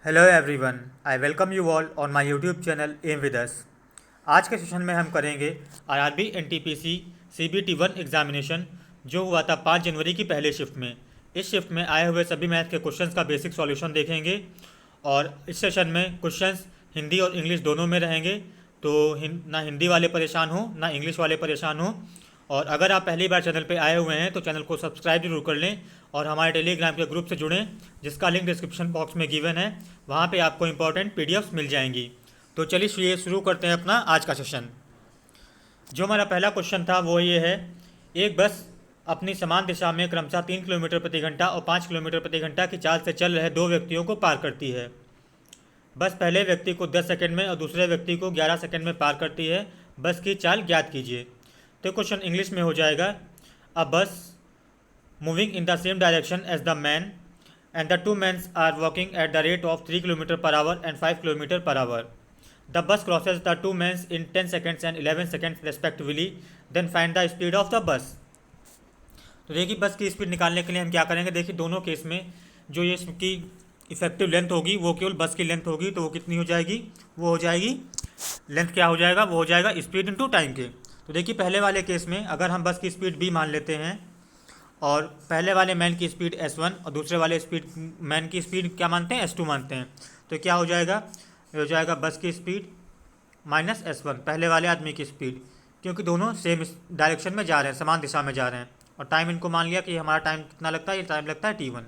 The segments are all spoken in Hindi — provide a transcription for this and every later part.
Hello everyone, I welcome you all on my YouTube channel M with us. आज के सेशन में हम करेंगे आरआरबी एनटीपीसी CBT 1 एग्जामिनेशन जो हुआ था 5 जनवरी की पहले शिफ्ट में। इस शिफ्ट में आए हुए सभी मैथ के क्वेश्चंस का बेसिक सॉल्यूशन देखेंगे और इस सेशन में क्वेश्चंस हिंदी और इंग्लिश दोनों में रहेंगे, तो ना हिंदी वाले परेशान हो ना इंग्लिश वाले परेशान हो। और अगर आप पहली बार चैनल पे आए हुए हैं तो चैनल को सब्सक्राइब जरूर कर लें और हमारे टेलीग्राम के ग्रुप से जुड़ें, जिसका लिंक डिस्क्रिप्शन बॉक्स में गिवन है। वहाँ पे आपको इंपॉर्टेंट PDFs मिल जाएंगी। तो चलिए शुरू करते हैं अपना आज का सेशन। जो हमारा पहला क्वेश्चन था वो ये है, एक बस अपनी समान दिशा में क्रमशः 3 किलोमीटर प्रति घंटा और 5 किलोमीटर प्रति घंटा की चाल से चल रहे दो व्यक्तियों को पार करती है। बस पहले व्यक्ति को 10 सेकंड में और दूसरे व्यक्ति को 11 सेकंड में पार करती है। बस की चाल ज्ञात कीजिए। तो क्वेश्चन इंग्लिश में हो जाएगा, a bus moving in the same direction as the man and the two men are walking at the rate of 3 km per hour and 5 km per hour. The bus crosses the two men in 10 seconds and 11 seconds respectively. Then find the speed of the bus. तो देखिए बस की स्पीड निकालने के लिए हम क्या करेंगे। देखिए दोनों केस में जो ये इसकी इफेक्टिव लेंथ होगी वो केवल बस की लेंथ होगी, तो वो कितनी हो जाएगी, वो हो जाएगी लेंथ क्या हो जाएगा, वो हो जाएगा स्पीड इनटू टाइम के। तो देखिए पहले वाले केस में अगर हम बस की स्पीड b मान लेते हैं और पहले वाले मैन की स्पीड S1 और दूसरे वाले मैन की स्पीड क्या मानते हैं, S2 मानते हैं, तो क्या हो जाएगा, ये हो जाएगा बस की स्पीड माइनस S1 पहले वाले आदमी की स्पीड, क्योंकि दोनों सेम डायरेक्शन में जा रहे हैं, समान दिशा में जा रहे हैं। और टाइम इनको मान लिया कि हमारा टाइम कितना लगता है, ये टाइम लगता है T1।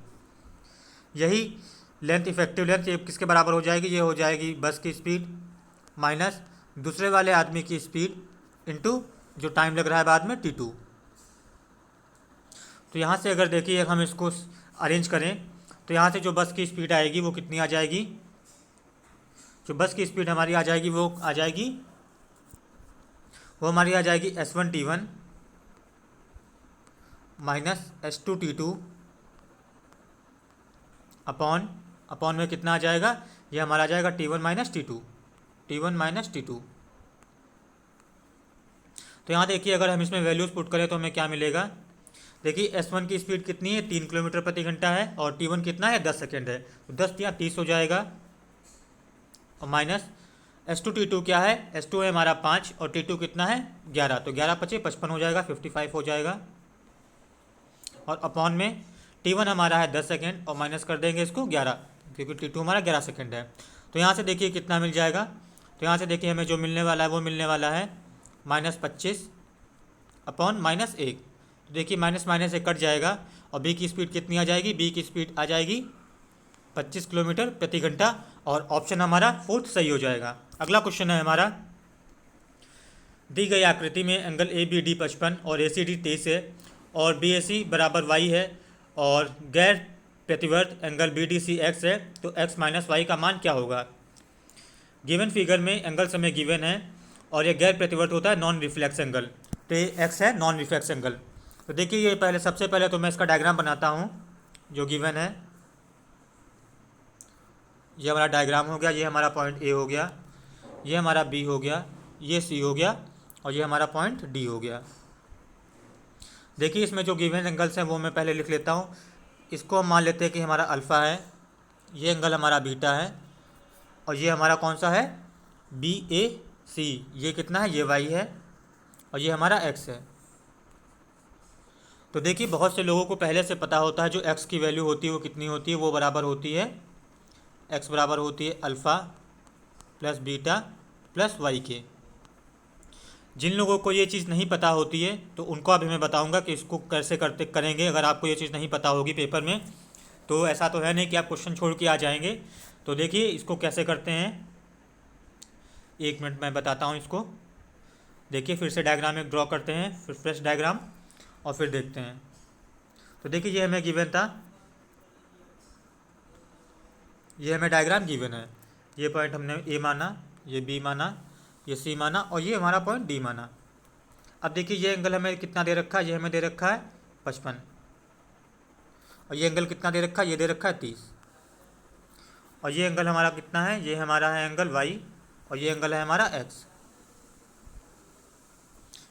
यही लेंथ इफेक्टिव लेंथ ये किसके बराबर हो जाएगी, ये हो जाएगी बस की स्पीड माइनस दूसरे वाले आदमी की स्पीड इंटू जो टाइम लग रहा है बाद में T2। तो यहाँ से अगर देखिए हम इसको अरेंज करें तो यहाँ से जो बस की स्पीड आएगी वो कितनी आ जाएगी, जो बस की स्पीड हमारी आ जाएगी वो हमारी आ जाएगी S1 T1 minus S2 T2 upon में कितना आ जाएगा, ये हमारा आ जाएगा T1 माइनस T2। तो यहाँ देखिए अगर हम इसमें वैल्यूज़ पुट करें तो हमें क्या मिलेगा। देखिए S1 की स्पीड कितनी है, 3 किलोमीटर प्रति घंटा है और T1 कितना है, 10 सेकेंड है, तो 10 या 30 हो जाएगा। और माइनस S2 T2 क्या है, S2 है हमारा 5 और T2 कितना है 11, तो 11 पचे 55 हो जाएगा, 55 हो जाएगा। और अपॉन में T1 हमारा है 10 सेकेंड और माइनस कर देंगे इसको 11, क्योंकि T2 हमारा 11 सेकेंड है। तो यहाँ से देखिए कितना मिल जाएगा, तो यहाँ से देखिए हमें जो मिलने वाला है वो मिलने वाला है -25 अपॉन -1। तो देखिए माइनस माइनस से कट जाएगा और b की स्पीड कितनी आ जाएगी, b की स्पीड आ जाएगी 25 किलोमीटर प्रति घंटा और ऑप्शन हमारा फोर्थ सही हो जाएगा। अगला क्वेश्चन है हमारा, दी गई आकृति में एंगल ABD 55 और ACD 23 है और BAC बराबर y है और गैर प्रतिवर्त एंगल BDC x है, तो x माइनस वाई का मान क्या होगा। गिवन फिगर में एंगल समय गिवन है और यह गैर प्रतिवर्त होता है नॉन रिफ्लेक्स एंगल, तो ये x है नॉन रिफ्लेक्स एंगल। तो देखिए ये सबसे पहले तो मैं इसका डायग्राम बनाता हूँ जो गिवन है। ये हमारा डायग्राम हो गया, ये हमारा पॉइंट A हो गया, ये हमारा B हो गया, ये C हो गया और ये हमारा पॉइंट D हो गया। देखिए इसमें जो गिवन एंगल्स हैं वो मैं पहले लिख लेता हूँ। इसको हम मान लेते हैं कि हमारा अल्फ़ा है, ये एंगल हमारा बीटा है और ये हमारा कौन सा है, BAC। ये कितना है, ये y है और ये हमारा x है। तो देखिए बहुत से लोगों को पहले से पता होता है जो x की वैल्यू होती है वो कितनी होती है, वो बराबर होती है x बराबर होती है alpha plus beta plus y के। जिन लोगों को ये चीज़ नहीं पता होती है तो उनको अभी मैं बताऊंगा कि इसको कैसे करेंगे। अगर आपको ये चीज़ नहीं पता होगी पेपर में तो ऐसा तो है नहीं कि आप क्वेश्चन छोड़ के आ जाएंगे। तो देखिए इसको कैसे करते हैं, 1 मिनट मैं बताता हूँ इसको। देखिए फिर से डायग्राम एक ड्रॉ करते हैं, फिर फ्रेश डायग्राम और फिर देखते हैं। तो देखिए ये हमें गिवन था, ये हमें डायग्राम गिवन है। ये पॉइंट हमने A माना, ये B माना, ये C माना और ये हमारा पॉइंट D माना। अब देखिए ये एंगल हमें कितना दे रखा है, ये हमें दे रखा है 55 और ये एंगल कितना दे रखा है, ये दे रखा है 30 और ये एंगल हमारा कितना है, ये हमारा है एंगल Y और ये एंगल है हमारा X।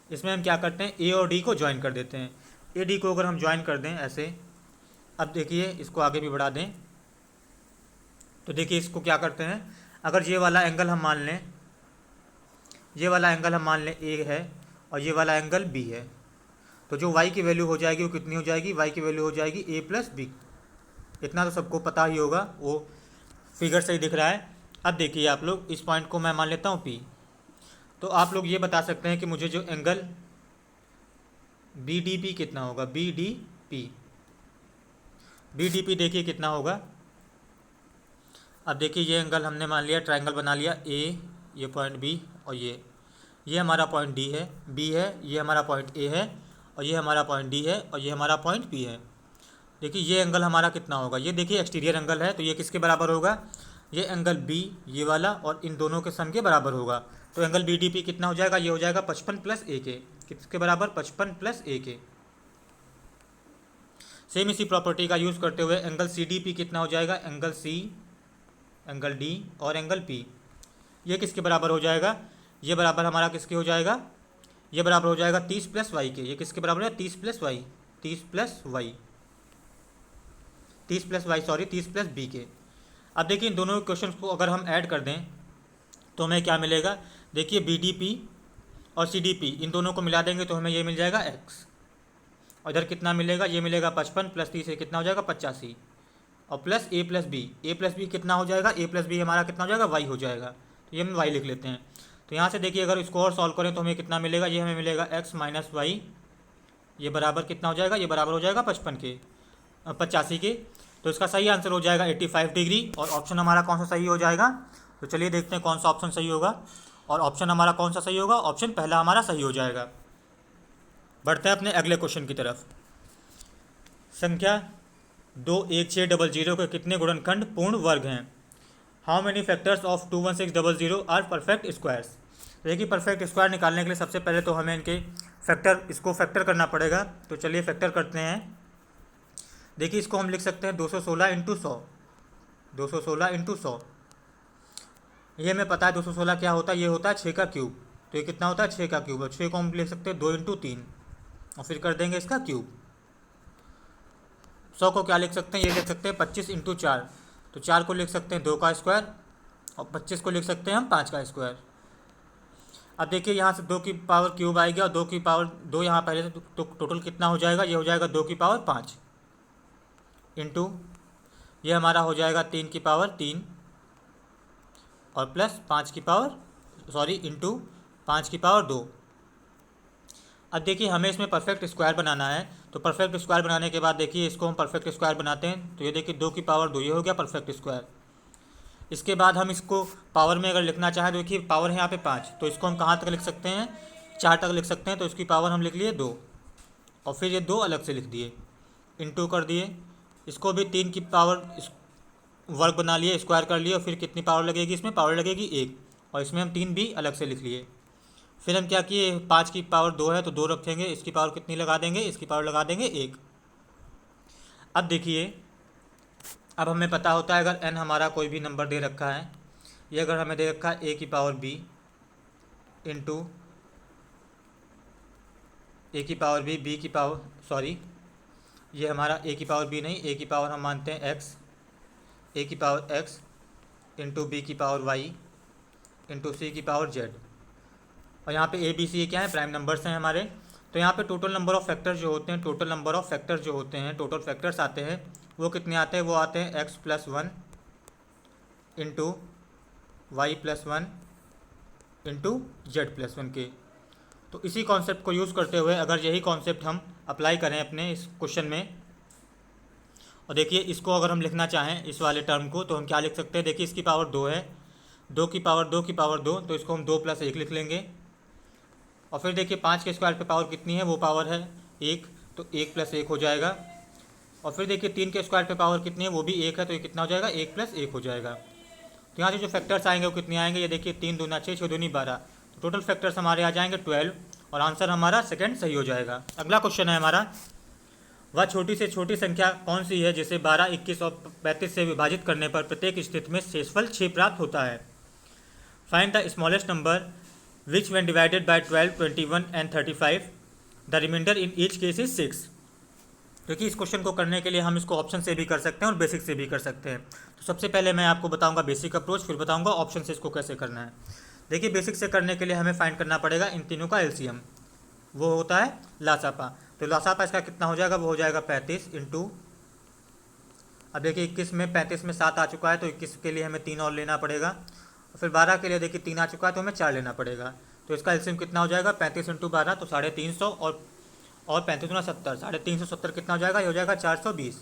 इसमें हम क्या करते हैं, A और D को ज्वाइन कर देते हैं। AD को अगर हम ज्वाइन कर दें ऐसे, अब देखिए इसको आगे भी बढ़ा दें, तो देखिए इसको क्या करते हैं, अगर ये वाला एंगल हम मान लें, ये वाला एंगल हम मान लें ए है और ये वाला एंगल बी है, तो जो y की वैल्यू हो जाएगी वो कितनी हो जाएगी, y की वैल्यू हो जाएगी a प्लस बी। इतना तो सबको पता ही होगा, वो फिगर से ही दिख रहा है। अब देखिए आप लोग, इस पॉइंट को मैं मान लेता हूँ P। तो आप लोग ये बता सकते हैं कि मुझे जो एंगल बी डी पी कितना होगा, बी डी पी देखिए कितना होगा। अब देखिए ये एंगल हमने मान लिया, ट्रायंगल बना लिया ए, ये पॉइंट बी और ये हमारा पॉइंट डी है, बी है, ये हमारा पॉइंट ए है और ये हमारा पॉइंट डी है और ये हमारा पॉइंट पी है। देखिए ये एंगल हमारा कितना होगा, ये देखिए एक्सटीरियर एंगल है, तो ये किसके बराबर होगा, ये एंगल बी ये वाला और इन दोनों के सम के बराबर होगा। तो एंगल बी डी पी कितना हो जाएगा, ये हो जाएगा 55 प्लस ए के, किसके बराबर, 55 प्लस ए के। सेम इसी प्रॉपर्टी का यूज़ करते हुए एंगल सी डी पी कितना हो जाएगा, एंगल सी, एंगल डी और एंगल पी, ये किसके बराबर हो जाएगा, ये बराबर हमारा किसके हो जाएगा, ये बराबर हो जाएगा 30 प्लस वाई के। ये किसके बराबर है, 30 plus y, 30 plus y, 30 plus y sorry 30 plus B के। अब देखिए इन दोनों क्वेश्चन को अगर हम ऐड कर दें तो हमें क्या मिलेगा, देखिए बी डी पी और सी डी पी इन दोनों को मिला देंगे तो हमें ये मिल जाएगा x, और इधर कितना मिलेगा, ये मिलेगा 55 प्लस 30 से कितना हो जाएगा 85 और प्लस ए प्लस बी कितना हो जाएगा, ए प्लस बी हमारा कितना हो जाएगा, वाई हो जाएगा। तो ये हम वाई लिख लेते हैं। तो यहाँ से देखिए अगर इसको और सॉल्व करें तो हमें कितना मिलेगा, ये हमें मिलेगा x माइनस वाई, ये बराबर कितना हो जाएगा, ये बराबर हो जाएगा 85 के। तो इसका सही आंसर हो जाएगा 85 डिग्री। और ऑप्शन हमारा कौन सा सही हो जाएगा, तो चलिए देखते हैं कौन सा ऑप्शन सही होगा। और ऑप्शन हमारा कौन सा सही होगा, ऑप्शन पहला हमारा सही हो जाएगा। बढ़ते हैं अपने अगले क्वेश्चन की तरफ। संख्या 21600 के कितने गुणनखंड पूर्ण वर्ग हैं। How many factors of 21600 are perfect squares. देखिए परफेक्ट स्क्वायर निकालने के लिए सबसे पहले तो हमें इनके इसको फैक्टर करना पड़ेगा। तो चलिए फैक्टर करते हैं। देखिए इसको हम लिख सकते हैं 216 इंटू 100, 216 इंटू 100। ये हमें पता है 216 क्या होता है, ये होता है 6 का क्यूब। तो ये कितना होता है 6 का क्यूब, और 6 को हम लिख सकते हैं 2 इंटू 3 और फिर कर देंगे इसका क्यूब। 100 को क्या लिख सकते हैं, ये लिख सकते हैं 25 इंटू 4। तो 4 को लिख सकते हैं 2 का स्क्वायर और 25 को लिख सकते हैं हम 5 का स्क्वायर। अब देखिए यहाँ से 2 की पावर क्यूब आएगी और 2 की पावर 2 यहाँ पहले से, तो टोटल कितना हो जाएगा, ये हो जाएगा 2 की पावर 5 इंटू ये हमारा हो जाएगा 3 की पावर 3 और प्लस 5 की पावर सॉरी इंटू 5 की पावर 2। अब देखिए हमें इसमें परफेक्ट स्क्वायर बनाना है। तो परफेक्ट स्क्वायर बनाने के बाद देखिए इसको हम परफेक्ट स्क्वायर बनाते हैं। तो ये देखिए 2 की पावर 2 ये हो गया परफेक्ट स्क्वायर। इसके बाद हम इसको पावर में अगर लिखना चाहें तो देखिए पावर है यहाँ पे 5, तो इसको हम कहाँ तक लिख सकते हैं, 4 तक लिख सकते हैं। तो इसकी पावर हम लिख लिए 2 और फिर ये 2 अलग से लिख दिए, इंटू कर दिए। इसको भी 3 की पावर वर्ग बना लिए, स्क्वायर कर लिए और फिर कितनी पावर लगेगी, इसमें पावर लगेगी 1 और इसमें हम 3 भी अलग से लिख लिए। फिर हम क्या किए, 5 की पावर 2 है तो 2 रखेंगे, इसकी पावर कितनी लगा देंगे, इसकी पावर लगा देंगे 1। अब देखिए अब हमें पता होता है अगर n हमारा कोई भी नंबर दे रखा है, ये अगर हमें दे रखा है a की पावर b इंटू a की पावर b की पावर सॉरी ये हमारा a की पावर b नहीं, a की पावर हम मानते हैं x, a की पावर x इंटू b की पावर y इंटू c की पावर z। और यहाँ पे a b c ये क्या है, प्राइम नंबर्स हैं हमारे। तो यहाँ पे टोटल नंबर ऑफ़ फैक्टर्स जो होते हैं, टोटल नंबर ऑफ़ फैक्टर्स जो होते हैं, टोटल फैक्टर्स आते हैं वो कितने आते हैं, वो आते हैं x plus 1 into y plus 1 into z plus 1 के। तो इसी कॉन्सेप्ट को यूज़ करते हुए अगर यही कॉन्सेप्ट हम अप्लाई करें अपने इस क्वेश्चन में, और देखिए इसको अगर हम लिखना चाहें इस वाले टर्म को, तो हम क्या लिख सकते हैं, देखिए इसकी पावर 2 है, 2 की पावर 2 की पावर 2, तो इसको हम 2 प्लस 1 लिख लेंगे। और फिर देखिए 5 के स्क्वायर पे पावर कितनी है, वो पावर है 1, तो 1 प्लस 1 हो जाएगा। और फिर देखिए 3 के स्क्वायर पे पावर कितनी है, वो भी 1 है, तो ये कितना हो जाएगा, 1 प्लस 1 हो जाएगा। तो यहाँ से जो फैक्टर्स आएंगे वो कितने आएंगे, ये देखिए 3 दूना 6, 6 दूनी 12, तो टोटल फैक्टर्स हमारे आ जाएंगे 12 और आंसर हमारा सेकंड सही हो जाएगा। अगला क्वेश्चन है हमारा, वह छोटी से छोटी संख्या कौन सी है जिसे 12, 21 और 35 से विभाजित करने पर प्रत्येक स्थिति में शेषफल 6 प्राप्त होता है। Find the smallest number which when divided by 12, 21 and 35 the remainder in each case is 6। देखिए इस क्वेश्चन को करने के लिए हम इसको ऑप्शन से भी कर सकते हैं और बेसिक से भी कर सकते हैं। तो सबसे पहले मैं आपको बताऊंगा बेसिक अप्रोच, फिर बताऊंगा ऑप्शन से इसको कैसे करना है। देखिए बेसिक से करने के लिए हमें फाइंड करना पड़ेगा इन तीनों का एलसीएम, वो होता है लासापा। तो लासापा इसका कितना हो जाएगा, वो हो जाएगा 35 इंटू, अब देखिए 21 में 35 में 7 आ चुका है तो 21 के लिए हमें 3 और लेना पड़ेगा, और फिर 12 के लिए देखिए 3 आ चुका है तो हमें 4 लेना पड़ेगा। तो इसका एलसीएम कितना हो जाएगा 35 इंटू 12 तो 350 और 35 गुना 70, 350 कितना हो जाएगा, ये हो जाएगा 420,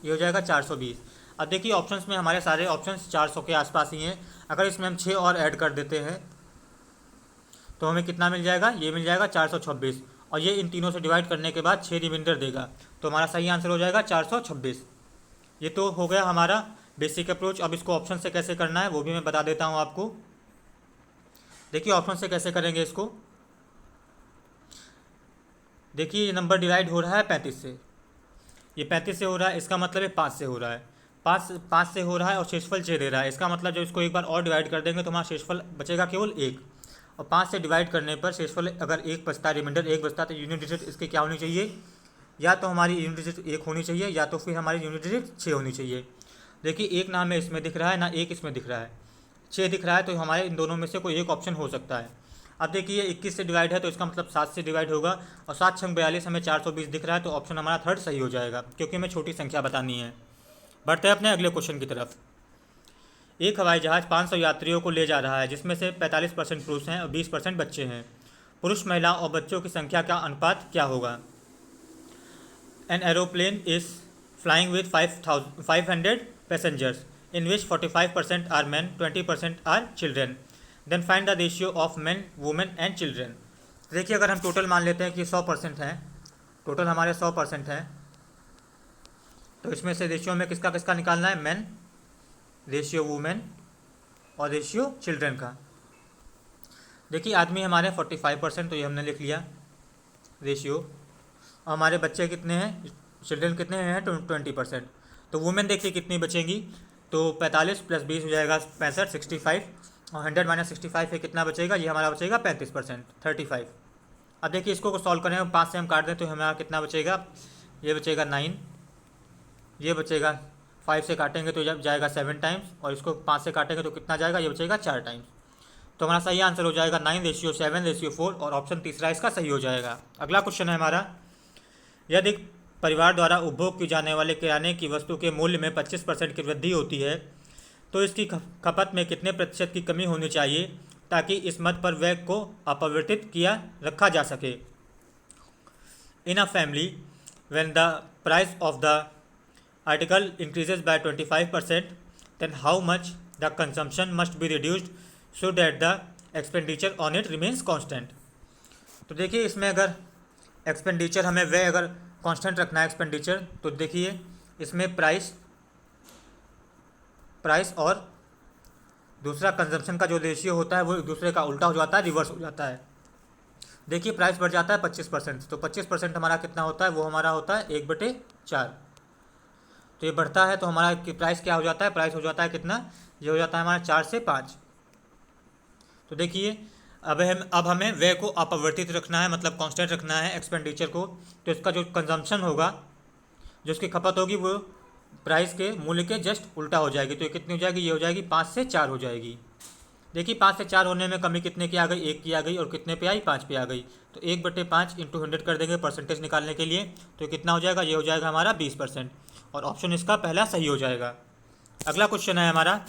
ये हो जाएगा 420। अब देखिए ऑप्शंस में हमारे सारे ऑप्शंस 400 के आसपास ही हैं। अगर इसमें हम 6 और ऐड कर देते हैं तो हमें कितना मिल जाएगा, ये मिल जाएगा 426, और ये इन तीनों से डिवाइड करने के बाद 6 रिमाइंडर देगा, तो हमारा सही आंसर हो जाएगा 426। ये तो हो गया हमारा बेसिक अप्रोच। अब इसको ऑप्शन से कैसे करना है वो भी मैं बता देता हूँ आपको। देखिए ऑप्शन से कैसे करेंगे इसको, देखिए ये नंबर डिवाइड हो रहा है 35 से, ये 35 से हो रहा है, इसका मतलब ये 5 से हो रहा है, 5 से हो रहा है और शेषफल 6 दे रहा है। इसका मतलब जब इसको एक बार और डिवाइड कर देंगे तो हमारा शेषफल बचेगा केवल 1, और 5 से डिवाइड करने पर शेषफल अगर 1 बचता है, रिमाइंडर 1 बचता है, तो यूनिट डिजिट इसकी क्या होनी चाहिए, या तो हमारी यूनिट डिजिट 1 होनी चाहिए या तो फिर हमारी यूनिट डिजिट 6 होनी चाहिए। देखिए एक ना हमें इसमें दिख रहा है ना एक इसमें दिख रहा है, 6 दिख रहा है, तो हमारे इन दोनों में से कोई एक ऑप्शन हो सकता है। अब देखिए 21 से डिवाइड है तो इसका मतलब 7 से डिवाइड होगा, और 7 छंग 42 हमें 420 दिख रहा है, तो ऑप्शन हमारा थर्ड सही हो जाएगा, क्योंकि हमें छोटी संख्या बतानी है। बढ़ते हैं अपने अगले क्वेश्चन की तरफ। एक हवाई जहाज़ 500 यात्रियों को ले जा रहा है, जिसमें से 45% पुरुष हैं और 20% बच्चे हैं। पुरुष, महिला और बच्चों की संख्या का अनुपात क्या होगा। An aeroplane is flying with 500 passengers, in which 45% are men, 20% are children. Then find the ratio of men, women and children. देखिए अगर हम टोटल मान लेते हैं कि 100% हैं, टोटल हमारे 100% हैं, तो इसमें से रेशियो में किसका किसका निकालना है, मेन, रेशियो वुमेन और रेशियो चिल्ड्रन का। देखिए आदमी हमारे 45%, तो ये हमने लिख लिया रेशियो, और हमारे बच्चे कितने हैं, चिल्ड्रन कितने हैं, 20%। तो वुमेन देखिए कितनी बचेंगी, तो 45 प्लस 20 हो जाएगा 65, 65, और 100 माइनस 65 है कितना बचेगा, ये हमारा बचेगा 35%, 35। अब देखिए इसको सॉल्व करें, 5 से हम काट दें तो हमारा कितना बचेगा, ये बचेगा 9, ये बचेगा 5 से काटेंगे तो जब जाएगा 7 टाइम्स, और इसको 5 से काटेंगे तो कितना जाएगा, ये बचेगा 4 टाइम्स। तो हमारा सही आंसर हो जाएगा 9:7:4, और ऑप्शन तीसरा इसका सही हो जाएगा। अगला क्वेश्चन है हमारा, यदि परिवार द्वारा उपभोग की जाने वाले किराने की वस्तु के मूल्य में 25% की वृद्धि होती है तो इसकी खपत में कितने प्रतिशत की कमी होनी चाहिए ताकि इस मद पर व्यय को अपरिवर्तित किया रखा जा सके। In a family when the price of the article increases by 25% then how much the consumption must be reduced so that the expenditure on it remains constant. तो देखिए इसमें अगर एक्सपेंडिचर हमें व्यय अगर कांस्टेंट रखना है एक्सपेंडिचर, तो देखिए इसमें प्राइस और दूसरा कंजम्पशन का जो रेशियो होता है वो एक दूसरे का उल्टा हो जाता है, रिवर्स हो जाता है। देखिए प्राइस बढ़ जाता है 25%, तो 25% हमारा कितना होता है, वो हमारा होता है 1/4। तो ये बढ़ता है तो हमारा प्राइस क्या हो जाता है, प्राइस हो जाता है कितना, ये हो जाता है हमारा 4 से 5। तो देखिए अब हमें व्यय को अपरिवर्तित रखना है, मतलब कांस्टेंट रखना है एक्सपेंडिचर को, तो इसका जो कंजम्पशन होगा, जो इसकी खपत होगी, वो प्राइस के मूल्य के जस्ट उल्टा हो जाएगी। तो ये कितनी हो जाएगी, ये हो जाएगी 5 से 4 हो जाएगी। देखिए 5 से 4 होने में कमी कितने की आ गई, 1 की आ गई, और कितने पे आई, 5 पे आ गई। तो 1/5 इंटू 100 कर देंगे परसेंटेज निकालने के लिए, तो कितना हो जाएगा, ये हो जाएगा हमारा 20%, और ऑप्शन इसका पहला सही हो जाएगा। अगला क्वेश्चन है हमारा,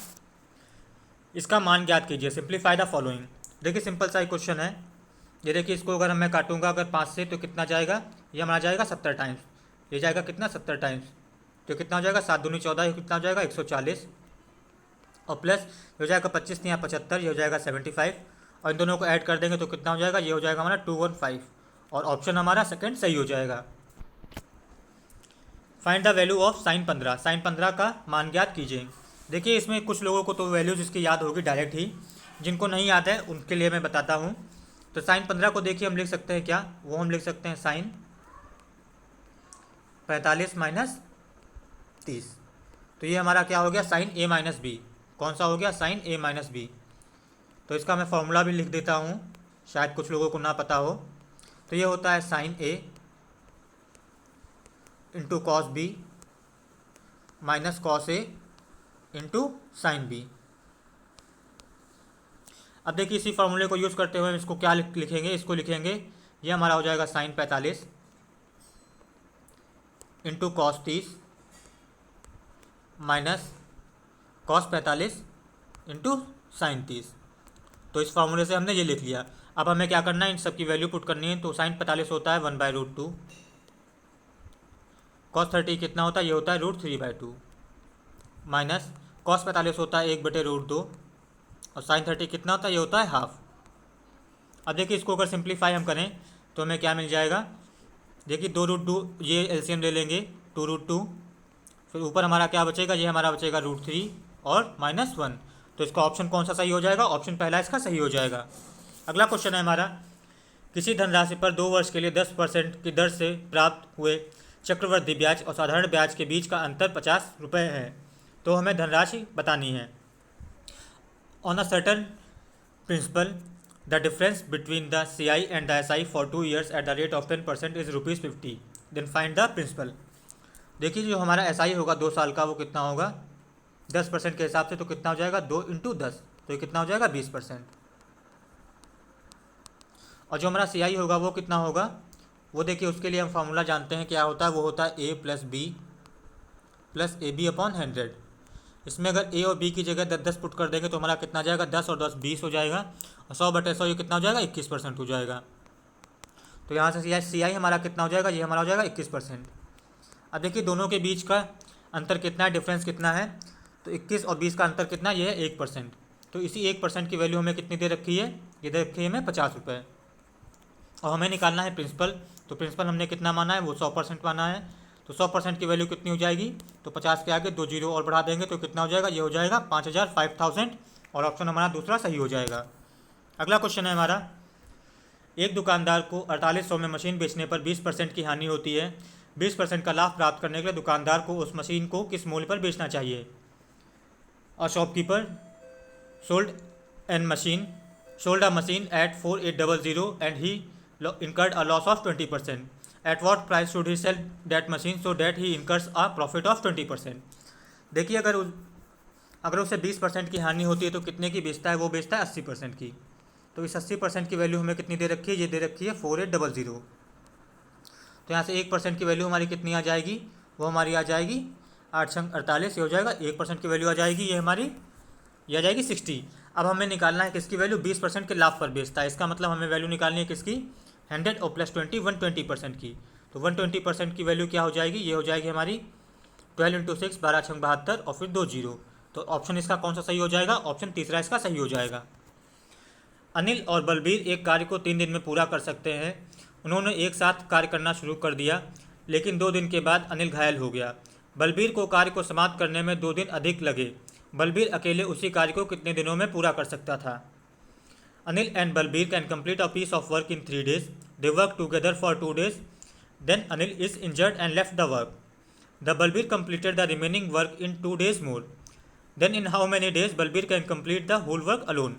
इसका मान ज्ञात कीजिए, सिंप्लीफाई द फॉलोइंग। देखिए सिंपल सा ही क्वेश्चन है, ये देखिए इसको अगर मैं काटूंगा अगर 5 से तो कितना जाएगा, ये हमारा जाएगा 70 टाइम्स, ये जाएगा कितना 70 टाइम्स, तो कितना हो जाएगा 7 दूनी 14, कितना हो जाएगा 140, और प्लस हो जाएगा 25 या 75, ये हो जाएगा 75, और इन दोनों को ऐड कर देंगे तो कितना हो जाएगा, ये हो जाएगा हमारा 215, और ऑप्शन हमारा सेकंड सही हो जाएगा। Find the value of sine 15, sine 15 का मान ज्ञात कीजिए। देखिए इसमें कुछ लोगों को तो वैल्यूज इसकी याद होगी डायरेक्ट ही, जिनको नहीं याद है उनके लिए मैं बताता हूँ। तो साइन 15 को देखिए हम लिख सकते हैं क्या, वो हम लिख सकते हैं साइन 45 माइनस 30, तो ये हमारा क्या हो गया, साइन ए माइनस बी। कौन सा हो गया, साइन ए माइनस बी। तो इसका मैं फॉर्मूला भी लिख देता हूँ, शायद कुछ लोगों को ना पता हो। तो ये होता है sine A into cos B minus cos A into sine B. अब देखिए इसी फॉर्मूले को यूज़ करते हुए हम इसको क्या लिखेंगे, इसको लिखेंगे ये हमारा हो जाएगा sine 45 into cos 30 minus cos 45 into sine 30। तो इस फार्मूले से हमने ये लिख लिया। अब हमें क्या करना है, इन सब की वैल्यू पुट करनी है। तो साइन 45 होता है 1/√2, कॉस 30 कितना होता है, ये होता है √3/2 माइनस कॉस 45 होता है 1/√2 और साइन 30 कितना होता है, ये होता है हाफ। अब देखिए इसको अगर सिंप्लीफाई हम करें तो हमें क्या मिल जाएगा, देखिए 2√2 ये एलसीएम ले लेंगे 2√2, फिर ऊपर हमारा क्या बचेगा, ये हमारा बचेगा √3 और -1। तो इसका ऑप्शन कौन सा सही हो जाएगा, ऑप्शन पहला इसका सही हो जाएगा। अगला क्वेश्चन है हमारा, किसी धनराशि पर 2 वर्ष के लिए 10% की दर से प्राप्त हुए चक्रवृद्धि ब्याज और साधारण ब्याज के बीच का अंतर 50 रुपये है। तो हमें धनराशि बतानी है। On a certain principal the difference between the CI and the SI for 2 years at the rate of 10% is ₹50। Then find the principal. देखिए जो हमारा SI होगा 2 साल का वो कितना होगा 10% के हिसाब से, तो कितना हो जाएगा 2 × 10, तो ये कितना हो जाएगा 20%। और जो हमारा CI होगा वो कितना होगा, वो देखिए उसके लिए हम फार्मूला जानते हैं क्या होता है, वो होता है A + B + AB/100। इसमें अगर A और B की जगह 10-10 पुट कर देंगे तो हमारा कितना जाएगा 10 और 10 20 हो जाएगा और 100/100 ये कितना हो जाएगा 21% हो जाएगा। तो यहाँ से CI हमारा कितना हो जाएगा, ये हमारा हो जाएगा 21%। अब देखिए दोनों के बीच का अंतर कितना है, डिफरेंस कितना है, तो 21 और 20 का अंतर कितना, ये है 1%। तो इसी 1% की वैल्यू हमें कितनी दे रखी है, ये दे रखी है हमें 50 रुपये। और हमें निकालना है प्रिंसिपल। तो प्रिंसिपल हमने कितना माना है, वो 100% माना है। तो 100% की वैल्यू कितनी हो जाएगी, तो 50 के आगे 2 जीरो और बढ़ा देंगे तो कितना हो जाएगा, ये हो जाएगा 5000 और ऑप्शन हमारा दूसरा सही हो जाएगा। अगला क्वेश्चन है हमारा, एक दुकानदार को 4800 में मशीन बेचने पर 20% की हानि होती है। 20% का लाभ प्राप्त करने के लिए दुकानदार को उस मशीन को किस मूल्य पर बेचना चाहिए। A shopkeeper sold a machine at 4800 and he incurred a loss of 20%. At what price should he sell that machine so that he incurs a profit of 20%? देखिए अगर उसे 20% की हानि होती है तो कितने की बेचता है, वो बेचता है 80% की। तो इस 80% की वैल्यू हमें कितनी दे रखी है, ये दे रखी है 4800। तो यहाँ से 1% की वैल्यू हमारी कितनी आ जाएगी, वो हमारी आ जाएगी 8×48, ये हो जाएगा 1% की वैल्यू आ जाएगी, ये हमारी ये आ जाएगी 60। अब हमें निकालना है किसकी वैल्यू, 20% के लाभ पर बेचता है। इसका मतलब हमें वैल्यू निकालनी है किसकी, 100 और +20 120% की। तो 120% की वैल्यू क्या हो जाएगी, ये हो जाएगी हमारी 12 × 6 12 × 72 और फिर 2 जीरो। तो ऑप्शन इसका कौन सा सही हो जाएगा, ऑप्शन तीसरा इसका सही हो जाएगा। अनिल और बलबीर एक कार्य को 3 दिन में पूरा कर सकते हैं। उन्होंने एक साथ कार्य करना शुरू कर दिया, लेकिन 2 दिन के बाद अनिल घायल हो गया। बलबीर को कार्य को समाप्त करने में 2 दिन अधिक लगे। बलबीर अकेले उसी कार्य को कितने दिनों में पूरा कर सकता था। Anil and Balbir can complete a piece of work in 3 days. They work together for 2 days. Then Anil is injured and left the work. The Balbir completed the remaining work in 2 days more. Then in how many days Balbir can complete the whole work alone.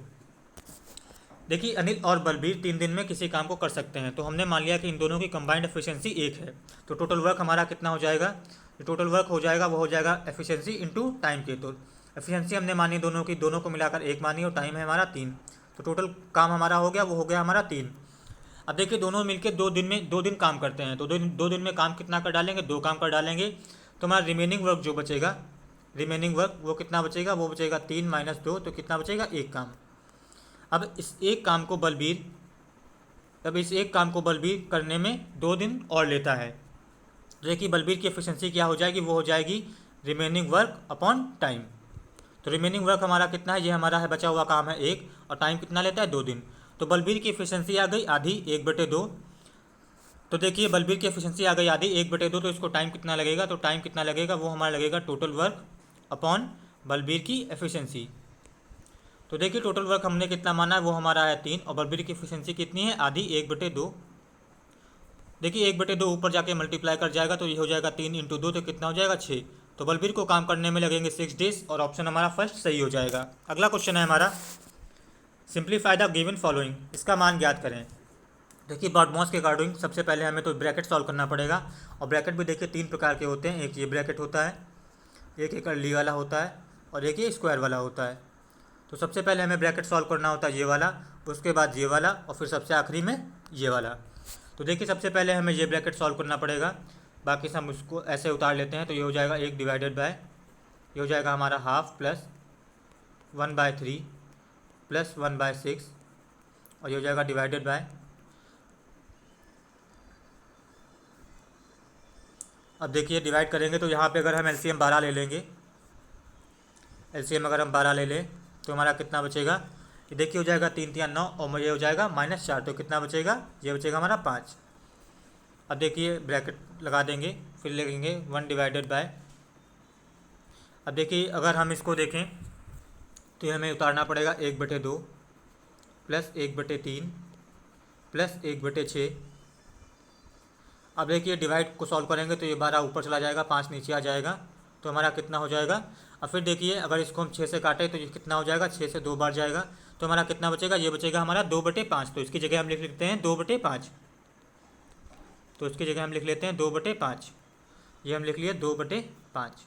देखिए अनिल और बलबीर 3 दिन में किसी काम को कर सकते हैं। तो हमने मान लिया कि इन दोनों की कंबाइंड एफिशिएंसी 1 है। तो टोटल वर्क हमारा कितना हो जाएगा, टोटल वर्क हो जाएगा वो हो जाएगा एफिशिएंसी इंटू टाइम के। तो एफिशिएंसी हमने मानी दोनों की, दोनों को मिलाकर 1 मानी और टाइम है हमारा 3। तो टोटल काम हमारा हो गया, वो हो गया हमारा 3। अब देखिए दोनों मिलकर 2 दिन काम करते हैं। तो 2 दिन में काम कितना कर डालेंगे, 2 काम कर डालेंगे। तो हमारा रिमेनिंग वर्क जो बचेगा, रिमेनिंग वर्क वो कितना बचेगा, वो बचेगा 3 - 2, तो कितना बचेगा 1 काम। अब इस एक काम को बलबीर करने में 2 दिन और लेता है। देखिए बलबीर की एफिशिएंसी क्या हो जाएगी, वो हो जाएगी रिमेनिंग वर्क अपॉन टाइम। तो रिमेनिंग वर्क हमारा कितना है, ये हमारा है बचा हुआ काम है 1 और टाइम कितना लेता है 2 दिन। तो बलबीर की एफिशिएंसी आ गई आधी 1/2। तो देखिए बलबीर की एफिशिएंसी आ गई आधी 1/2, तो इसको टाइम कितना लगेगा, तो टाइम कितना लगेगा, वो हमारा लगेगा टोटल वर्क अपॉन बलबीर की एफिशिएंसी। तो देखिए टोटल वर्क हमने कितना माना है, वो हमारा है 3 और बलबीर की एफिशिएंसी कितनी है, आधी 1/2। देखिए 1/2 ऊपर जाके मल्टीप्लाई कर जाएगा तो ये हो जाएगा 3 × 2, तो कितना हो जाएगा 6। तो बलबीर को काम करने में लगेंगे 6 days और ऑप्शन हमारा फर्स्ट सही हो जाएगा। अगला क्वेश्चन है हमारा, सिंप्लीफाई द गिवन फॉलोइंग। इसका मान ज्ञात करें। देखिए ब्रॉडमॉस के अकॉर्डिंग सबसे पहले हमें तो ब्रैकेट सॉल्व करना पड़ेगा। और ब्रैकेट भी देखिए तीन प्रकार के होते हैं, एक ये ब्रैकेट होता है, एक कर्ली वाला होता है, और एक ये स्क्वायर वाला होता है। तो सबसे पहले हमें ब्रैकेट सॉल्व करना होता है ये वाला, उसके बाद ये वाला, और फिर सबसे आखिरी में ये वाला। तो देखिए सबसे पहले हमें ये ब्रैकेट सॉल्व करना पड़ेगा, बाकी सब उसको ऐसे उतार लेते हैं। तो ये हो जाएगा 1 डिवाइडेड बाय, ये हो जाएगा हमारा हाफ प्लस 1/3 प्लस 1/6, और ये हो जाएगा डिवाइडेड बाय, अब देखिए डिवाइड करेंगे तो यहाँ पे अगर हम एलसीएम 12 ले लेंगे, एलसीएम अगर हम 12 ले लें तो हमारा कितना बचेगा, ये देखिए हो जाएगा 3 3 9, और मुझे हो जाएगा -4, तो कितना बचेगा, ये बचेगा हमारा 5। अब देखिए ब्रैकेट लगा देंगे, फिर लेंगे 1 डिवाइडेड बाय, अब देखिए अगर हम इसको देखें तो हमें उतारना पड़ेगा 1/2 प्लस 1/3 प्लस 1/6। अब देखिए डिवाइड को सॉल्व करेंगे तो ये 12 ऊपर चला जाएगा, 5 नीचे आ जाएगा, तो हमारा कितना हो जाएगा। अब फिर देखिए अगर इसको हम 6 से काटें तो ये कितना हो जाएगा, 6 से 2 बार जाएगा, तो हमारा कितना बचेगा, ये बचेगा हमारा 2/5। तो इसकी जगह हम लिख लेते हैं 2/5, तो इसकी जगह हम लिख लेते हैं 2/5, ये हम लिख लिए 2/5।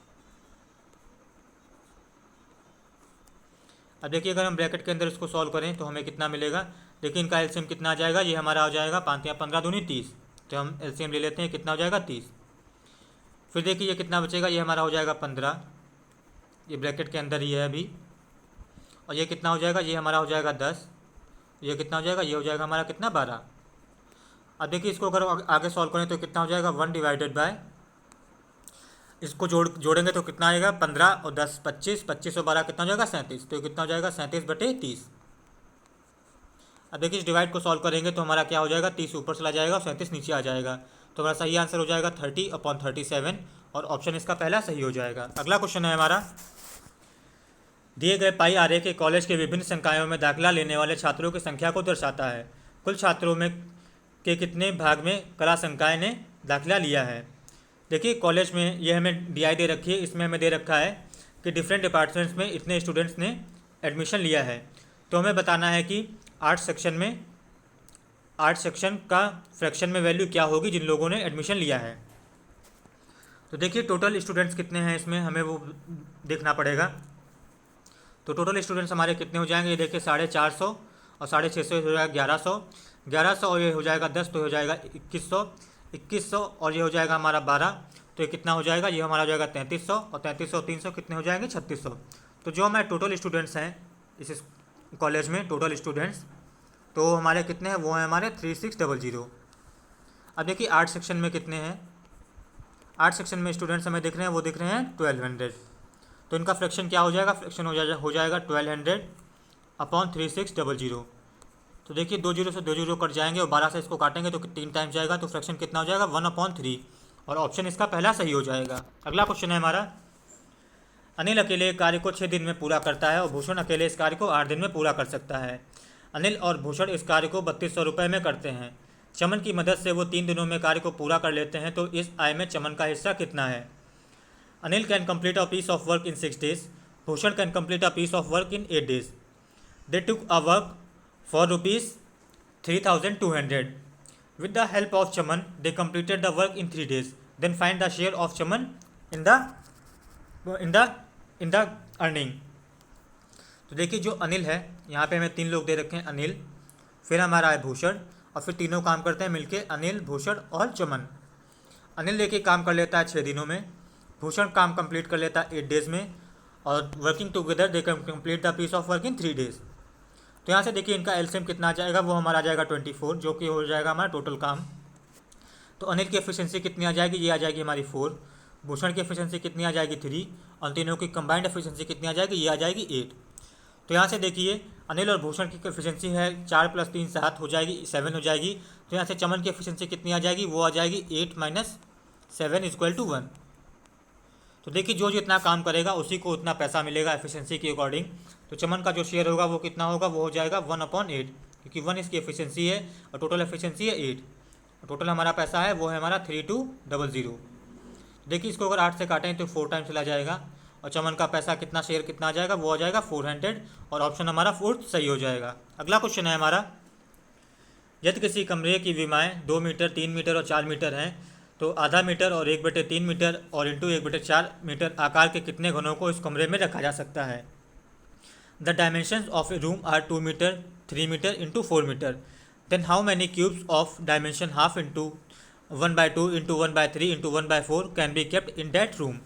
अब देखिए अगर हम ब्रैकेट के अंदर इसको सॉल्व करें तो हमें कितना मिलेगा, देखिए इनका एलसीएम कितना आ जाएगा, ये हमारा हो जाएगा 5 या 15 दूनी 30, तो हम एलसीएम ले लेते हैं, कितना हो जाएगा 30। फिर देखिए ये कितना बचेगा, ये हमारा हो जाएगा 15, ये ब्रैकेट के अंदर ही है अभी, और ये कितना हो जाएगा, ये हमारा हो जाएगा 10, ये कितना हो जाएगा, ये हो जाएगा हमारा कितना 12। अब देखिए इसको अगर आगे सॉल्व करें तो कितना हो जाएगा 1 डिवाइडेड बाय, इसको जोड़ेंगे तो कितना आएगा 15 और 10 25, 25 और 12 कितना हो जाएगा 37, तो कितना हो जाएगा 37/30। अब देखिए इस डिवाइड को सॉल्व करेंगे तो हमारा क्या हो जाएगा, 30 ऊपर चला जाएगा और 37 नीचे आ जाएगा, तो हमारा सही आंसर हो जाएगा 30/37, और ऑप्शन इसका पहला सही हो जाएगा। अगला क्वेश्चन है हमारा, दिए गए पाई आरेख के कॉलेज के विभिन्न संकायों में दाखिला लेने वाले छात्रों की संख्या को दर्शाता है। कुल छात्रों में के कितने भाग में कला संकाय ने दाखिला लिया है। देखिए कॉलेज में ये हमें DI दे रखी है, इसमें हमें दे रखा है कि डिफरेंट डिपार्टमेंट्स में इतने स्टूडेंट्स ने एडमिशन लिया है। तो हमें बताना है कि आर्ट सेक्शन का फ्रैक्शन में वैल्यू क्या होगी जिन लोगों ने एडमिशन लिया है। तो देखिए टोटल स्टूडेंट्स कितने हैं इसमें हमें वो देखना पड़ेगा। तो टोटल स्टूडेंट्स हमारे कितने हो जाएंगे, ये देखिए 450 और 650 हो जाएगा 1100 और ये हो जाएगा 10, तो हो जाएगा 2100 और ये हो जाएगा हमारा 12, तो ये कितना हो जाएगा, ये हमारा हो जाएगा 3300, और 3300 और 300 कितने हो जाएंगे 3600। तो जो हमारे टोटल स्टूडेंट्स हैं इस कॉलेज में, टोटल स्टूडेंट्स तो हमारे कितने हैं, वो हैं हमारे 3600। अब देखिए आर्ट सेक्शन में कितने हैं, आर्ट सेक्शन में स्टूडेंट्स हमें दिख रहे हैं, वो दिख रहे हैं 1200। तो इनका फ्रैक्शन क्या हो जाएगा, फ्रैक्शन हो जाएगा 1200/3600। तो देखिए 2 जीरो से 2 जीरो कट जाएंगे और 12 से इसको काटेंगे तो 3 टाइम्स जाएगा, तो फ्रैक्शन कितना हो जाएगा 1/3, और ऑप्शन इसका पहला सही हो जाएगा। अगला क्वेश्चन है हमारा, अनिल अकेले कार्य को 6 दिन में पूरा करता है और भूषण अकेले इस कार्य को 8 दिन में पूरा कर सकता है। अनिल और भूषण इस कार्य को 3200 रुपये में करते हैं। चमन की मदद से वो 3 दिनों में कार्य को पूरा कर लेते हैं, तो इस आय में चमन का हिस्सा कितना है। Anil can complete a piece of work in 6 days, Bhushan can complete a piece of work in 8 days। They took a work for ₹3200. With the help of Chaman, they completed the work in 3 days. Then find the share of Chaman in the earning. तो देखिए जो अनिल है, यहाँ पे हमें 3 लोग दे रखे हैं, अनिल, फिर हमारा है भूषण, और फिर तीनों काम करते हैं मिलके, अनिल, भूषण और चमन। अनिल देखिए काम कर लेता है 6 दिनों में, भूषण काम कंप्लीट कर लेता है 8 days में, और working together they can complete the piece of work in 3 days। तो यहाँ से देखिए इनका एलसीएम कितना आ जाएगा, वो हमारा आ जाएगा 24, जो कि हो जाएगा हमारा टोटल काम। तो अनिल की एफिशिएंसी कितनी आ जाएगी, ये आ जाएगी हमारी 4, भूषण की एफिशिएंसी कितनी आ जाएगी 3, और तीनों की कंबाइंड एफिशिएंसी कितनी आ जाएगी, ये आ जाएगी 8। तो यहाँ से देखिए अनिल और भूषण की एफिशिएंसी है 4 + 3 7 हो जाएगी, 7 हो जाएगी। तो यहाँ से चमन की एफिशिएंसी कितनी आ जाएगी, वो आ जाएगी 8 - 7 = 1। तो देखिए जो जितना काम करेगा उसी को उतना पैसा मिलेगा एफिशिएंसी के अकॉर्डिंग। तो चमन का जो शेयर होगा वो कितना होगा, वो हो जाएगा 1/8, क्योंकि 1 इसकी एफिशिएंसी है और टोटल एफिशिएंसी है 8। टोटल हमारा पैसा है वो है हमारा 3200। देखिए इसको अगर 8 से काटें तो 4 टाइम्स चला जाएगा, और चमन का पैसा कितना, शेयर कितना आ जाएगा, वो आ जाएगा 400, और ऑप्शन हमारा 4th सही हो जाएगा। अगला क्वेश्चन है हमारा, यदि किसी कमरे की विमाएँ 2 मीटर, 3 मीटर और 4 मीटर हैं तो आधा मीटर और 1/3 मीटर और इंटू 1/4 मीटर आकार के कितने घनों को इस कमरे में रखा जा सकता है। The dimensions of a room are 2 metre, 3 metre into 4 metre. Then how many cubes of dimension half into 1/2 into 1/3 into 1/4 can be kept in that room.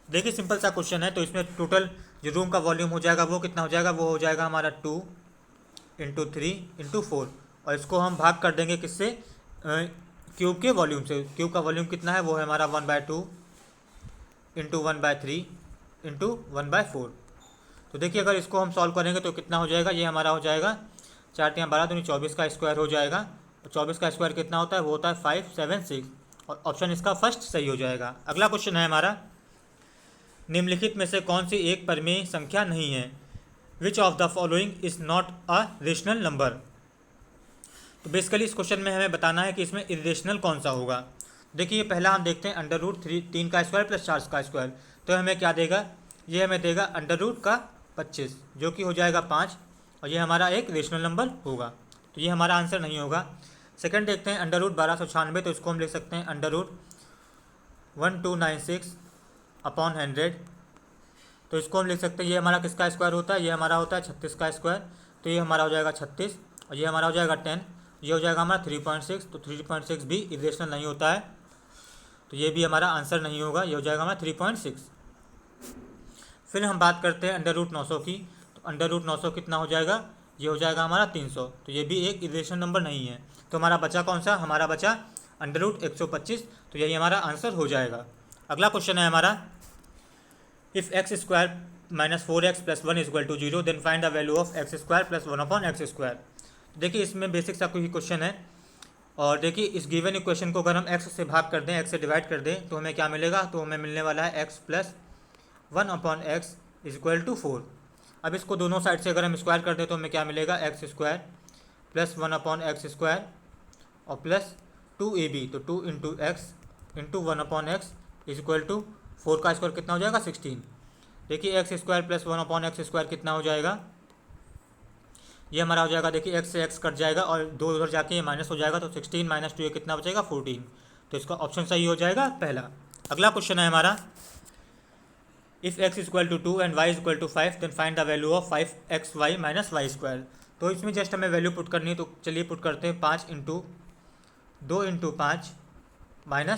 देखिए सिंपल सा क्वेश्चन है, तो इसमें टोटल जो रूम का वॉल्यूम हो जाएगा वो कितना हो जाएगा, वो हो जाएगा हमारा 2 इंटू 3 इंटू 4, और इसको हम भाग कर देंगे किससे, क्यूब के वॉल्यूम से। क्यूब का वॉल्यूम कितना है, वो है हमारा 1/2 इंटू 1/3 इंटू 1/4। तो देखिए अगर इसको हम सॉल्व करेंगे तो कितना हो जाएगा, ये हमारा हो जाएगा 4×12 दूनी 24 का स्क्वायर हो जाएगा। और 24 का स्क्वायर कितना होता है, वो होता है 576, और ऑप्शन इसका फर्स्ट सही हो जाएगा। अगला क्वेश्चन है हमारा, निम्नलिखित में से कौन सी एक परिमेय संख्या नहीं है। Which of the following is not a rational number. तो बेसिकली इस क्वेश्चन में हमें बताना है कि इसमें इरेशनल कौन सा होगा। देखिए पहला हम देखते हैं √3 का स्क्वायर प्लस 4 का स्क्वायर, तो हमें क्या देगा, ये हमें देगा √25 जो कि हो जाएगा 5, और ये हमारा एक रेशनल नंबर होगा, तो ये हमारा आंसर नहीं होगा। सेकंड देखते हैं √1296, तो इसको हम लिख सकते हैं √1296 अपॉन 100, तो इसको हम लिख सकते हैं ये हमारा किसका स्क्वायर होता है, ये हमारा होता है 36 का स्क्वायर, तो ये हमारा हो जाएगा 36, और ये हमारा हो जाएगा 10, ये हो जाएगा हमारा 3.6, तो 3.6 भी इरेशनल नहीं होता है, तो ये भी हमारा आंसर नहीं होगा, ये हो जाएगा हमारा 3.6। फिर हम बात करते हैं √900 की, तो √900 कितना हो जाएगा, ये हो जाएगा हमारा 300, तो ये भी एक इरेशनल नंबर नहीं है। तो हमारा बचा कौन सा, हमारा बचा √125, तो यही हमारा आंसर हो जाएगा। अगला क्वेश्चन है हमारा, if x² - 4x + 1 = 0 then find the value of x² + 1/x²। देखिए इसमें बेसिक सा कोई क्वेश्चन है, और देखिए इस गिवन इक्वेशन को अगर हम x से भाग कर दें, x से डिवाइड कर दें, तो हमें क्या मिलेगा, तो हमें मिलने वाला है x + 1/x = 4। अब इसको दोनों साइड से अगर हम स्क्वायर कर दें तो हमें क्या मिलेगा, x² + 1/x² और प्लस 2ab, तो 2 × x × 1/x = 4 का स्क्वायर कितना हो जाएगा, 16। देखिए x² + 1/x² कितना हो जाएगा, ये हमारा हो जाएगा, देखिए x से x कट जाएगा और 2 उधर जाके ये माइनस हो जाएगा, तो 16 - 2 ये कितना बचेगा, 14। तो इसका ऑप्शन सही हो जाएगा पहला। अगला क्वेश्चन है हमारा, if x = 2 and y = 5 then find the value of 5xy - y²। तो इसमें जस्ट हमें वैल्यू पुट करनी है, तो चलिए पुट करते हैं 5 × 2 × 5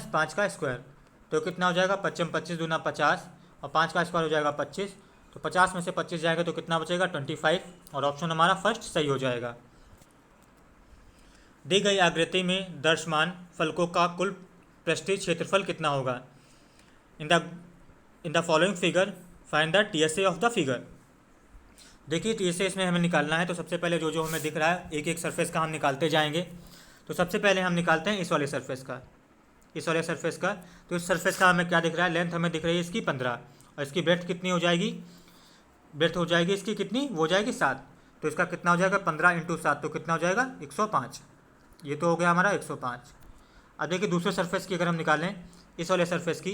- 5 का स्क्वायर, तो कितना हो जाएगा, 25 25 दूना 50, और 5 का स्क्वायर हो जाएगा 25, तो 50 में से 25 जाएगा तो कितना बचेगा, 25, और ऑप्शन हमारा फर्स्ट सही हो जाएगा। दी गई आकृति में दृश्यमान फलकों का कुल पृष्ठीय क्षेत्रफल कितना होगा। In the following figure find the TSA of the figure. देखिए TSA इसमें हमें निकालना है, तो सबसे पहले जो हमें दिख रहा है एक एक सरफेस का हम निकालते जाएंगे। तो सबसे पहले हम निकालते हैं इस वाले सरफेस का, इस वाले सरफेस का। तो इस सरफेस का हमें क्या दिख रहा है, लेंथ हमें दिख रही है इसकी 15, और इसकी ब्रेड्थ कितनी हो जाएगी, ब्रेड्थ हो जाएगी इसकी कितनी, वो हो जाएगी 7, तो इसका कितना हो जाएगा, 15 × 7, तो कितना हो जाएगा, 105। ये तो हो गया हमारा 105। अब देखिए दूसरे सरफेस की अगर हम निकालें, इस वाले सरफेस की,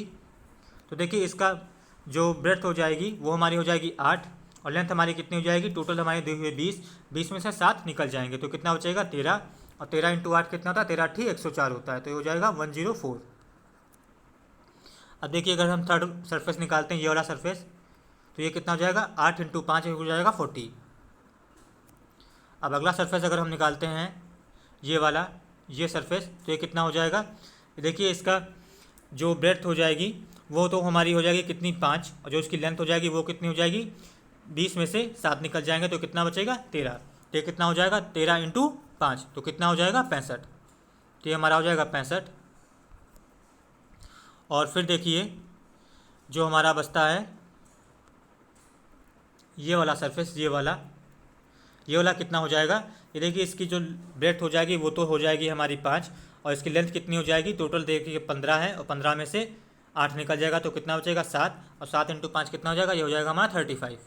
तो देखिए इसका जो ब्रेड्थ हो जाएगी वो हमारी हो जाएगी 8, और लेंथ हमारी कितनी हो जाएगी, टोटल हमारी दी हुई 20, 20 में से 7 निकल जाएंगे, तो कितना बचेगा 13, और 13 × 8 कितना होता है, 13 × 8 = 104 होता है, तो ये हो जाएगा 104। अब देखिए अगर हम थर्ड सरफेस निकालते हैं, ये वाला सरफेस, तो ये कितना हो जाएगा, 8 × 5 हो जाएगा 40। अब अगला सरफेस अगर हम निकालते हैं ये वाला, ये सरफेस, तो ये कितना हो जाएगा, देखिए इसका जो ब्रेड्थ हो जाएगी वो तो हमारी हो जाएगी कितनी, 5, और जो इसकी लेंथ हो जाएगी वो कितनी हो जाएगी, 20 में से 7 निकल जाएंगे, तो कितना बचेगा 13, तो ये कितना हो जाएगा 13 × 5, तो कितना हो जाएगा 65, तो ये हमारा हो जाएगा 65। और फिर देखिए जो हमारा बचता है ये वाला सरफेस, ये वाला कितना हो जाएगा, ये देखिए इसकी जो ब्रेड्थ हो जाएगी वो तो हो जाएगी हमारी 5, और इसकी लेंथ कितनी हो जाएगी, टोटल देखिए 15 है, और 15 में से 8 निकल जाएगा, तो कितना बचेगा 7, और 7 × 5 कितना हो जाएगा, ये हो जाएगा हमारा 35।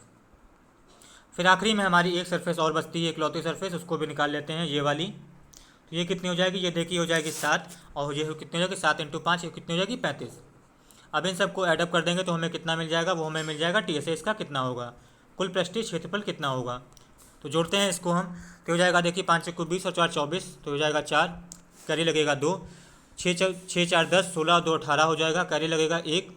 फिर आखिरी में हमारी एक सरफेस और बचती है, इकलौती सरफेस, उसको भी निकाल लेते हैं, ये वाली। तो ये कितनी हो जाएगी, ये देखिए हो जाएगी 7, और ये कितनी हो जाएगी 7 × 5, ये कितनी हो जाएगी 35। अब इन सबको एडअप कर देंगे तो हमें कितना मिल जाएगा, वो हमें मिल जाएगा TSA इसका कितना होगा, कुल पृष्ठीय क्षेत्रफल कितना होगा। तो जोड़ते हैं इसको हम, तो हो जाएगा देखिए 5 को 20 और 4 24, तो हो जाएगा 4, कैरी लगेगा 2, 6 4 10, 16 2 18 हो जाएगा, कैरी लगेगा 1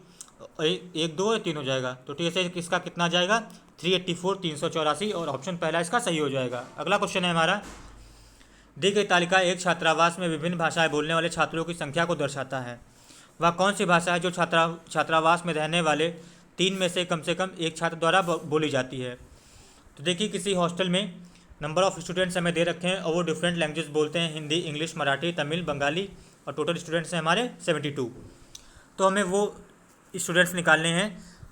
1 2 और 3 हो जाएगा। तो टी एस किसका कितना जाएगा 384 384, और ऑप्शन पहला इसका सही हो जाएगा। अगला क्वेश्चन है हमारा, दी गई तालिका एक छात्रावास में विभिन्न भाषाएं बोलने वाले छात्रों की संख्या को दर्शाता है। वह कौन सी भाषा है जो छात्रावास में रहने वाले 3 में से कम एक छात्र द्वारा बोली जाती है। तो देखिए किसी हॉस्टल में नंबर ऑफ़ स्टूडेंट्स हमें दे रखे हैं और वो डिफरेंट लैंग्वेज बोलते हैं, हिंदी, इंग्लिश, मराठी, तमिल, बंगाली, और टोटल स्टूडेंट्स हैं हमारे 72। तो हमें वो स्टूडेंट्स निकालने हैं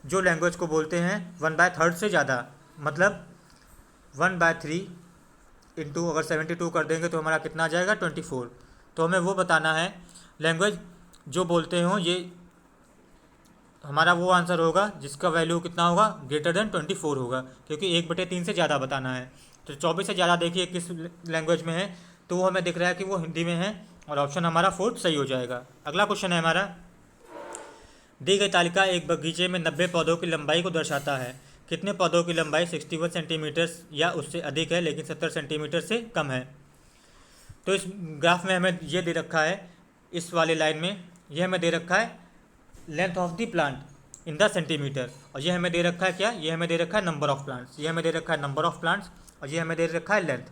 जो लैंग्वेज को बोलते हैं 1/3 से ज़्यादा, मतलब 1/3 इंटू अगर 72 कर देंगे तो हमारा कितना आ जाएगा 24। तो हमें वो बताना है लैंग्वेज जो बोलते हों, ये हमारा वो आंसर होगा जिसका वैल्यू कितना होगा ग्रेटर देन 24 होगा, क्योंकि 1/3 से ज़्यादा बताना है। तो 24 से ज़्यादा देखिए किस लैंग्वेज में है, तो वो हमें दिख रहा है कि वो हिंदी में है, और ऑप्शन हमारा 4 सही हो जाएगा। अगला क्वेश्चन है हमारा, दी गई तालिका एक बगीचे में 90 पौधों की लंबाई को दर्शाता है। कितने पौधों की लंबाई 61 सेंटीमीटर या उससे अधिक है लेकिन 70 सेंटीमीटर से कम है। तो इस ग्राफ में हमें ये दे रखा है, इस वाले लाइन में ये हमें दे रखा है length of the plant in the centimetre, और ये हमें दे रखा है क्या, ये हमें दे रखा है नंबर ऑफ प्लांट्स, ये हमें दे रखा है नंबर ऑफ प्लांट्स, और ये हमें दे रखा है लेंथ।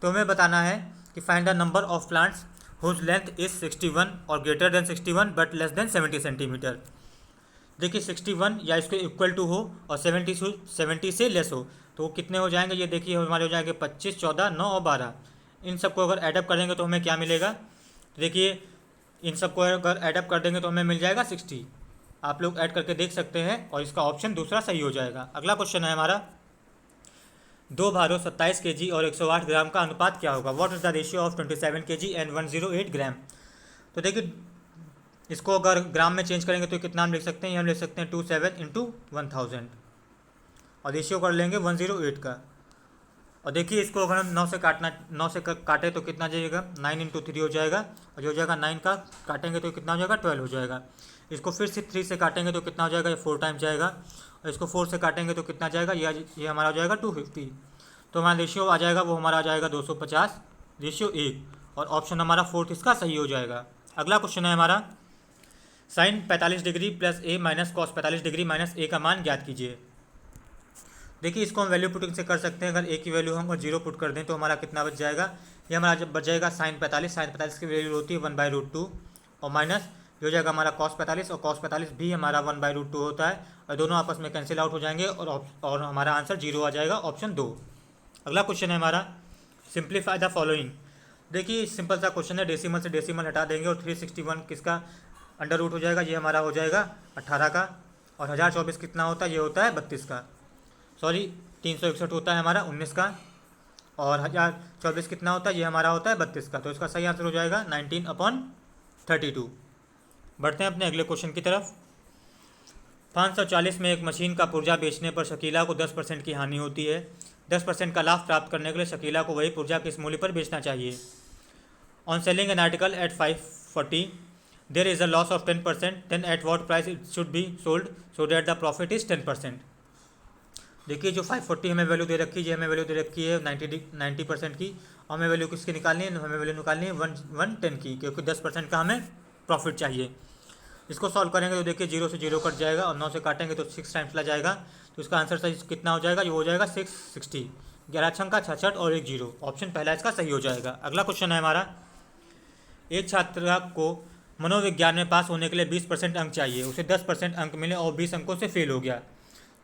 तो हमें बताना है कि find the number of plants whose length is 61 और greater than 61 but less than 70 centimetre. देखिए 61 या इसके इक्वल टू हो और 70 से लेस हो, तो वो कितने हो जाएंगे, ये देखिए हमारे हो जाएंगे 25, 14, 9 और 12। इन सबको अगर एडअप करेंगे तो हमें क्या मिलेगा, देखिए इन सबको अगर एडअप कर देंगे तो हमें मिल जाएगा 60। आप लोग ऐड करके देख सकते हैं, और इसका ऑप्शन दूसरा सही हो जाएगा। अगला क्वेश्चन है हमारा, 2 भारों 27 kg और 108 ग्राम का अनुपात क्या होगा। What is the ratio of 27 kg and 108 ग्राम। तो देखिए इसको अगर ग्राम में चेंज करेंगे तो कितना हम लिख सकते हैं, हम लिख सकते हैं 27 × 1000, और रेशियो कर लेंगे 108 का। और देखिए इसको अगर हम 9 से काटे तो कितना जाएगा 9 × 3 हो जाएगा, और जो हो जाएगा 9 का काटेंगे तो कितना हो जाएगा 12 हो जाएगा। इसको फिर से 3 से काटेंगे तो कितना हो जाएगा, ये 4 टाइम्स जाएगा, और इसको 4 से काटेंगे तो कितना जाएगा, ये हमारा हो जाएगा 250। तो हमारा रेशियो आ जाएगा वो हमारा आ जाएगा 250 रेशियो 1, और ऑप्शन हमारा 4 इसका सही हो जाएगा। अगला क्वेश्चन है हमारा, साइन 45 डिग्री प्लस ए माइनस कॉस 45 डिग्री माइनस ए का मान ज्ञात कीजिए। देखिए इसको हम वैल्यू पुटिंग से कर सकते हैं, अगर ए की वैल्यू हम 0 पुट कर दें तो हमारा कितना बच जाएगा, ये हमारा जब बच जाएगा साइन 45 की वैल्यू होती है 1/√2, और माइनस ये हो जाएगा हमारा कॉस 45, और कॉस 45 भी हमारा 1/√2 होता है, और दोनों आपस में कैंसिल आउट हो जाएंगे, और हमारा आंसर 0 आ जाएगा, ऑप्शन 2। अगला क्वेश्चन है हमारा, सिंप्लीफाई द फॉलोइंग। देखिए सिंपल सा क्वेश्चन है, डेसिमल से डेसिमल हटा देंगे और 361 किसका अंडर रूट हो जाएगा, ये हमारा हो जाएगा 18 का, और 1024 कितना होता है, ये होता है 32 का, सॉरी 361 होता है हमारा 19 का, और 1024 कितना होता है, ये हमारा होता है 32 का। तो इसका सही आंसर हो जाएगा 19/32। बढ़ते हैं अपने अगले क्वेश्चन की तरफ। 540 में एक मशीन का पुर्जा बेचने पर शकीला को 10% की हानि होती है। 10% का लाभ प्राप्त करने के लिए शकीला को वही पुर्जा किस मूल्य पर बेचना चाहिए। On selling an article at 540 there is a loss of 10%, then at what price it should be sold so that the profit is 10%। देखिए जो 540 हमें वैल्यू दे रखी है, हमें वैल्यू दे रखी है 90% की, और हमें वैल्यू किसकी निकालनी है, हमें वैल्यू निकालनी है 110 की, क्योंकि 10% का हमें प्रॉफिट चाहिए। इसको सॉल्व करेंगे तो देखिए 0 से 0 कट जाएगा, और 9 से काटेंगे तो 6 टाइम्स ला जाएगा, तो इसका आंसर सही कितना हो जाएगा, ये हो जाएगा 660। 11 छंका 66 और 1 0, ऑप्शन पहला इसका सही हो जाएगा। अगला क्वेश्चन है हमारा, एक छात्र को मनोविज्ञान में पास होने के लिए 20% अंक चाहिए, उसे 10% अंक मिले और 20 अंकों से फेल हो गया,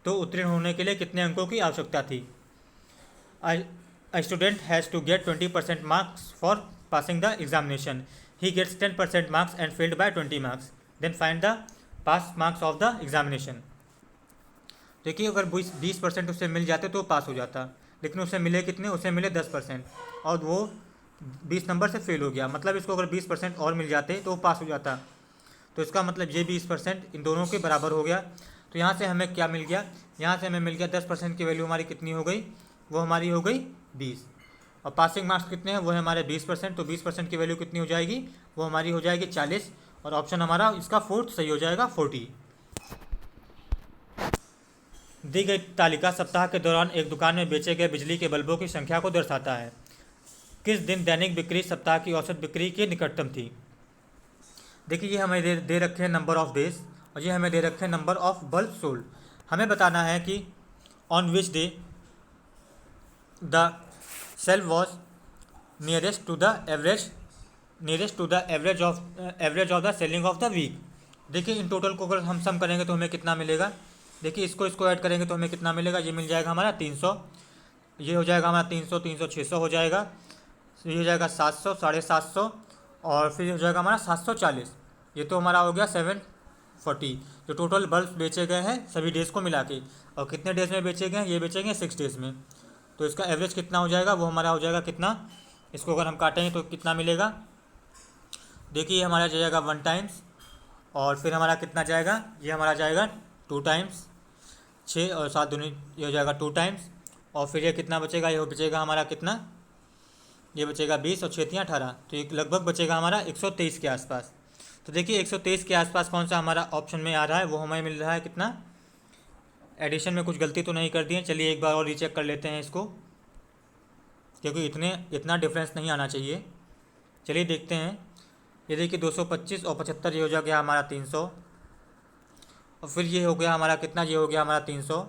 तो उत्तीर्ण होने के लिए कितने अंकों की आवश्यकता थी। A student has to get 20% marks for passing the examination. He gets 10% marks and failed by 20 marks. Then find the pass marks of the examination. देखिए अगर 20% उसे मिल जाते तो पास हो जाता, लेकिन उसे मिले कितने, उसे मिले 10%, और वो 20 नंबर से फेल हो गया। मतलब इसको अगर 20% और मिल जाते तो वो पास हो जाता। तो इसका मतलब ये 20% इन दोनों के बराबर हो गया। तो यहाँ से हमें क्या मिल गया, यहाँ से हमें मिल गया 10% की वैल्यू हमारी कितनी हो गई, वो हमारी हो गई 20, और पासिंग मार्क्स कितने हैं, वो है हमारे 20%। तो 20% की वैल्यू कितनी हो जाएगी, वो हमारी हो जाएगी 40, और ऑप्शन हमारा इसका 4th सही हो जाएगा 40। दी गई तालिका सप्ताह के दौरान एक दुकान में बेचे गए बिजली के बल्बों की संख्या को दर्शाता है। किस दिन दैनिक बिक्री सप्ताह की औसत बिक्री के निकटतम थी। देखिए ये हमें दे रखे हैं नंबर ऑफ डेज और ये हमें दे रखे हैं नंबर ऑफ बल्ब सोल्ड। हमें बताना है कि on which day the sale was nearest to the average of the selling of the week. देखिए इन टोटल को अगर हम सम करेंगे तो हमें कितना मिलेगा। देखिए इसको ऐड करेंगे तो हमें कितना मिलेगा। ये मिल जाएगा हमारा 300, ये हो जाएगा हमारा 300, 300 600 हो जाएगा, ये हो जाएगा 700, 750 और फिर हो जाएगा हमारा 740। ये तो हमारा हो गया 740 जो टोटल बल्ब बेचे गए हैं सभी डेज़ को मिला के। और कितने डेज़ में बेचे गए हैं, ये बेचेंगे 6 डेज़ में। तो इसका एवरेज कितना हो जाएगा, वो हमारा हो जाएगा कितना, इसको अगर हम काटेंगे तो कितना मिलेगा। देखिए हमारा जाएगा 1 टाइम्स और फिर हमारा कितना जाएगा, ये हमारा जाएगा 2 टाइम्स, 6 और 7 दूनी ये हो जाएगा 2 टाइम्स और फिर ये कितना बचेगा, ये बचेगा हमारा कितना, ये बचेगा 20 और 6 18। तो ये लगभग बचेगा हमारा 123 के आसपास। तो देखिए 123 के आसपास कौन सा हमारा ऑप्शन में आ रहा है, वो हमें मिल रहा है कितना। एडिशन में कुछ गलती तो नहीं कर दी है, चलिए एक बार और रीचेक कर लेते हैं इसको, क्योंकि इतना डिफरेंस नहीं आना चाहिए। चलिए देखते हैं। ये देखिए 225 और 75 ये हो गया हमारा 300 और फिर ये हो गया हमारा कितना, ये हो गया हमारा 300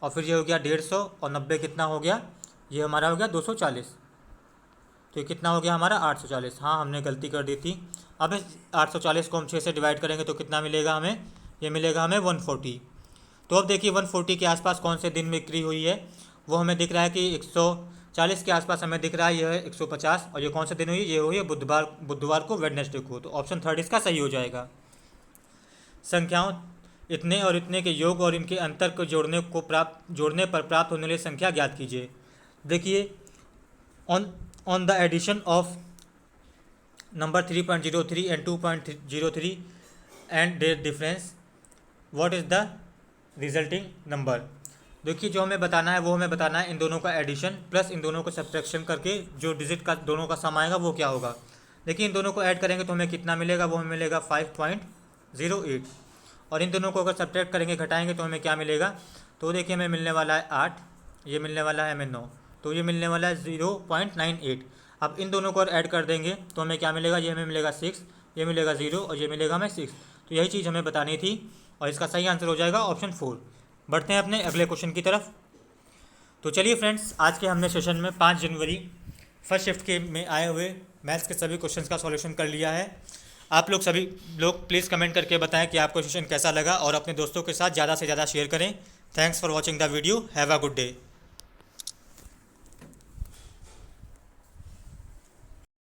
और फिर ये हो गया 150 और 90 कितना हो गया, ये हमारा हो गया 240। तो ये कितना हो गया हमारा 840। हाँ हमने गलती कर दी थी। अब इस 840 को हम 6 से डिवाइड करेंगे तो कितना मिलेगा हमें, ये मिलेगा हमें 140। तो अब देखिए 140 के आसपास कौन से दिन बिक्री हुई है, वो हमें दिख रहा है कि 140 के आसपास हमें दिख रहा है, यह है 150 और ये कौन से दिन हुई, ये हुई है बुधवार को, वेडनेसडे को। तो ऑप्शन 3 इसका सही हो जाएगा। संख्याओं इतने और इतने के योग और इनके अंतर को जोड़ने पर प्राप्त होने वाली संख्या ज्ञात कीजिए। देखिए on the addition of number 3.03 and 2.03 and their difference what is the resulting number. देखिए जो हमें बताना है वो हमें बताना है इन दोनों का एडिशन प्लस इन दोनों को सब्ट्रैक्शन करके जो डिजिट का दोनों का सम आएगा वो क्या होगा। देखिए इन दोनों को ऐड करेंगे तो हमें कितना मिलेगा, वो हमें मिलेगा 5.08 और इन दोनों को अगर सब्ट्रैक्ट करेंगे घटाएंगे तो हमें क्या मिलेगा। तो देखिए हमें मिलने वाला है 8, ये मिलने वाला है हमें 9, तो ये मिलने वाला है 0.98। अब इन दोनों को ऐड कर देंगे तो हमें क्या मिलेगा, ये हमें मिलेगा 6, ये मिलेगा 0 और ये मिलेगा हमें 6। तो यही चीज़ हमें बतानी थी और इसका सही आंसर हो जाएगा ऑप्शन 4। बढ़ते हैं अपने अगले क्वेश्चन की तरफ। तो चलिए फ्रेंड्स, आज के हमने सेशन में 5 जनवरी फर्स्ट शिफ्ट के में आए हुए मैथ्स के सभी क्वेश्चंस का सॉल्यूशन कर लिया है। आप लोग सभी लोग प्लीज़ कमेंट करके बताएं कि आपको सेशन कैसा लगा और अपने दोस्तों के साथ ज़्यादा से ज़्यादा शेयर करें। Thanks for watching the video. Have a good day.